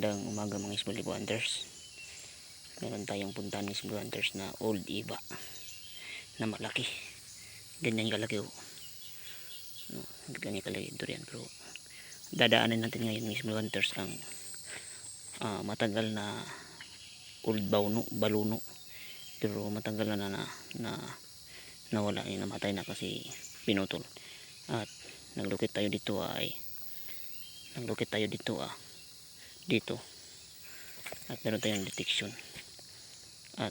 Magandang umaga mga small hunters. Meron tayong puntahan ng small hunters na old iba na malaki. Ganyan kalaki oh. No, ganyan kalaki durian, pero dadaanan natin ngayon ng small hunters ang matagal na old baluno. Pero matagal na nawala, namatay na kasi pinutol. At naglukit tayo dito dito at meron tayong detection. At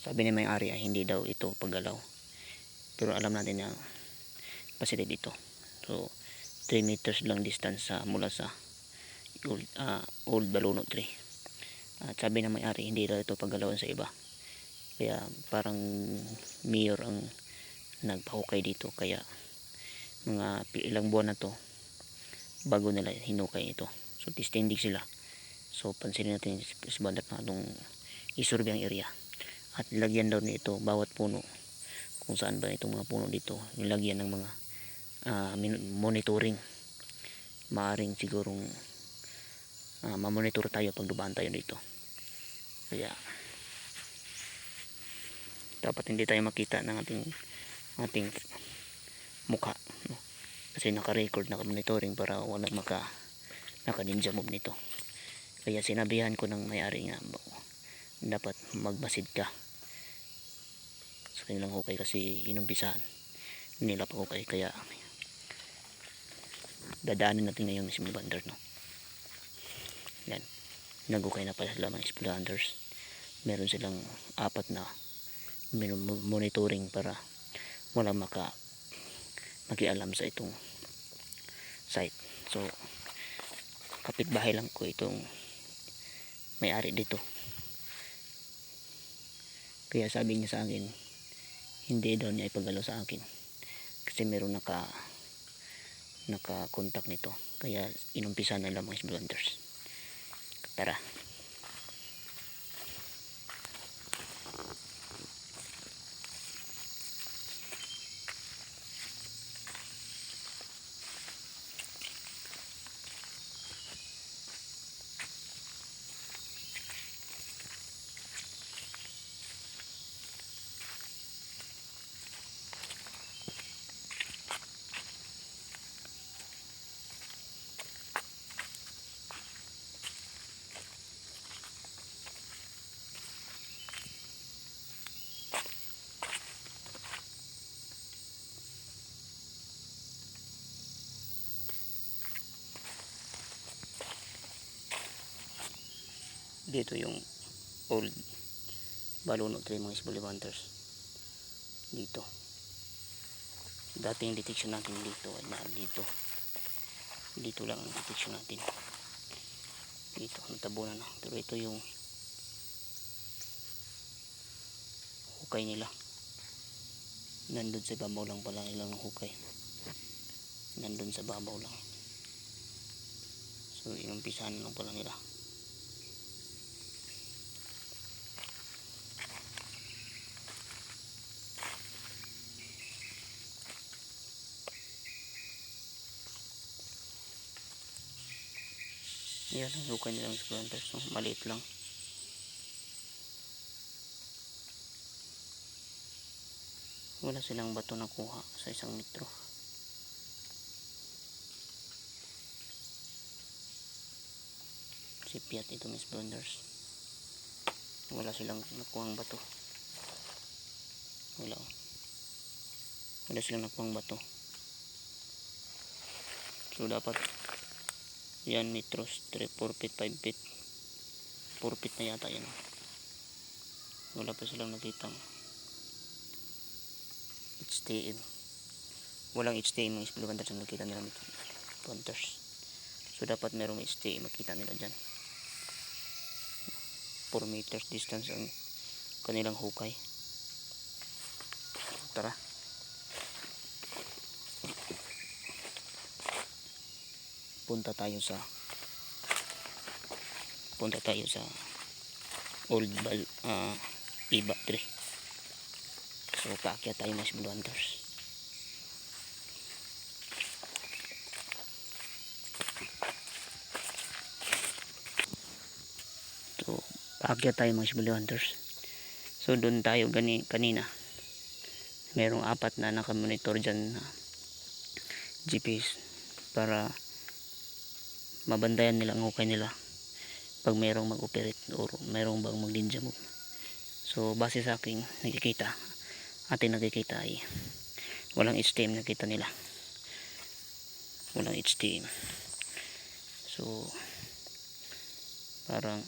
sabi ni may-ari ay hindi daw ito paggalaw, pero alam natin na pasilid dito. So 3 meters lang distance mula sa old baluno tree. At sabi ng may-ari hindi daw ito paggalawan sa iba, kaya parang mayor ang nagpahukay dito, kaya mga ilang buwan na to bago nila hinukay ito. So testending sila. So pansinin natin sa bandar na itong isurvey ang area at lagyan daw nito bawat puno, kung saan ba itong mga puno dito, nilagyan ng mga monitoring. Maaring sigurong mamonitor tayo pag dumaan tayo dito, kaya dapat hindi tayo makita ng ating mukha, no? Kasi naka-record, naka-monitoring para wala naka-ninja move nito. Kaya sinabihan ko ng may-ari nga dapat magmasid ka sa kanilang hukay, kasi inumpisahan nila pa hukay. Kaya dadaanin natin ngayon si Bander, no? Yan, nagukay na pala sila mga explorers. Meron silang 4 na monitoring para wala makialam sa itong site. So kapitbahay lang ko itong may-ari dito, kaya sabi niya sa akin hindi daw niya ipagalaw sa akin kasi meron naka-contact nito, kaya inumpisa na lang mga hunters. Tara. Dito yung old baluno tree mga small hunters. Dito dating detection natin dito ay dito lang ang detection natin. Dito natabunan na, pero ito yung hukay nila. Nandun sa babaw lang pala ilang hukay, nandun sa babaw lang. So inumpisahan lang pala nila. Yan ang hukay nilang hunters, no? Maliit lang. Wala silang bato na kuha sa 1 metro. Sipiat ito Miss Blonders. Wala silang nakuhang bato. Wala silang nakuhang bato. So dapat yan metros, 3, 4 feet, 5 feet, 4 feet na yata yan. Wala pa silang nakitang HTM. Walang HTM ng small hunters ang nakita nila nito hunters. So dapat merong HTM makita nila dyan. 4 meters distance ang kanilang hukay. Tara. Punta tayo sa old iba tree. So paakyat tayo mga small hunters. paakyat tayo mga Sibilyo Hunters. So doon tayo kanina, merong 4 na nakamonitor dyan na GPS para mabandayan nila ang hukay nila pag merong mag-operate or merong bang mag-ninja move. So base sa aking nakikita, ating nakikita ay walang HTM nakita nila, walang HTM. So parang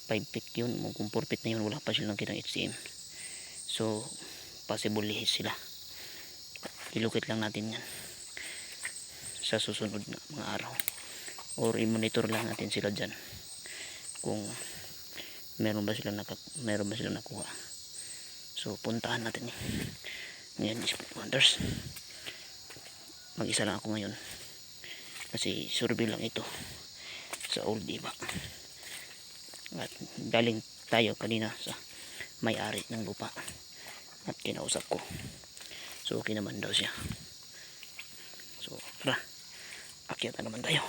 5 feet yun, kung 4 feet na yun wala pa silang kitang HTM. So possible lihis sila. Ilukit lang natin yan sa susunod na mga araw, or i-monitor lang natin sila dyan kung meron ba silang nakuha. So puntahan natin ngayon Sibilyo Hunters. Mag-isa lang ako ngayon kasi survey lang ito sa old diba, at galing tayo kanina sa may-ari ng lupa at kinausap ko, so okay naman daw siya. So tara, akyat na naman tayo.